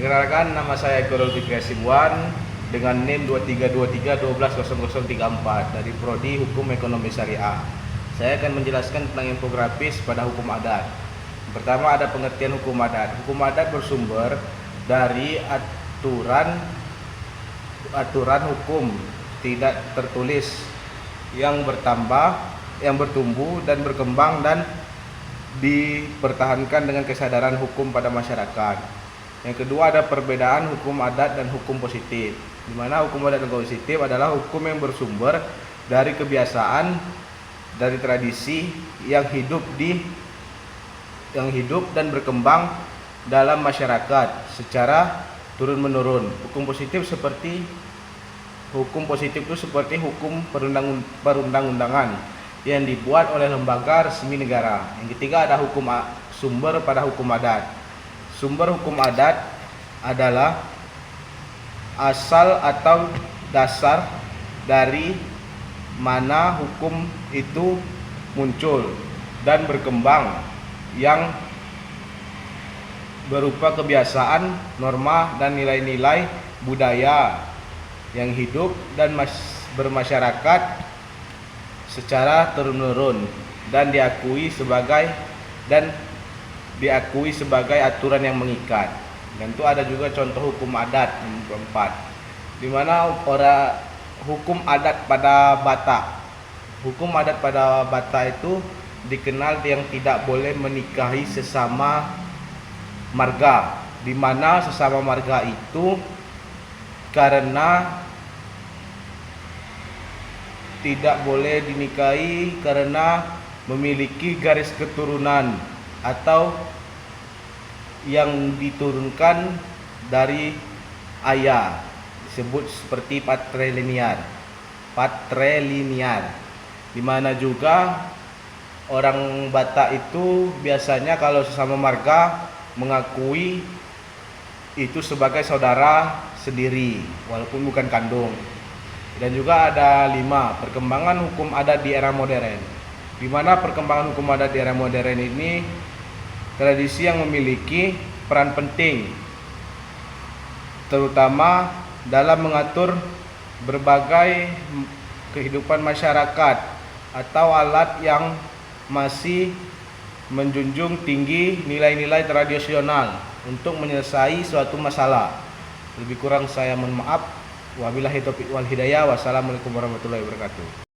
Perkenalkan, nama saya Eko Fikri Hasibuan dengan NIM 2323120034 dari Prodi Hukum Ekonomi Syariah. Saya akan menjelaskan tentang infografis pada hukum adat. Pertama, ada pengertian hukum adat. Hukum adat bersumber dari aturan hukum tidak tertulis yang bertumbuh dan berkembang dan dipertahankan dengan kesadaran hukum pada masyarakat. Yang kedua, ada perbedaan hukum adat dan hukum positif, di mana hukum adat dan hukum positif adalah hukum yang bersumber dari kebiasaan, dari tradisi yang hidup dan berkembang dalam masyarakat secara turun-menurun. Hukum positif itu seperti hukum perundang-undangan yang dibuat oleh lembaga resmi negara. Yang ketiga, ada sumber pada hukum adat. Sumber hukum adat adalah asal atau dasar dari mana hukum itu muncul dan berkembang, yang berupa kebiasaan, norma, dan nilai-nilai budaya yang hidup dan bermasyarakat secara turun-menurun dan diakui sebagai aturan yang mengikat. Dan itu ada juga contoh hukum adat yang keempat, di mana hukum adat pada Batak. Hukum adat pada Batak itu dikenal yang tidak boleh menikahi sesama marga, di mana sesama marga itu karena tidak boleh dinikahi karena memiliki garis keturunan atau yang diturunkan dari ayah, disebut seperti patrilinear, di mana juga orang Batak itu biasanya kalau sesama marga mengakui itu sebagai saudara sendiri walaupun bukan kandung. Dan juga ada 5, perkembangan hukum adat di era modern, di mana perkembangan hukum adat di era modern ini tradisi yang memiliki peran penting terutama dalam mengatur berbagai kehidupan masyarakat atau alat yang masih menjunjung tinggi nilai-nilai tradisional untuk menyelesaikan suatu masalah. Lebih kurang saya mohon maaf. Wabillahi taufiq wal hidayah. Wassalamualaikum warahmatullahi wabarakatuh.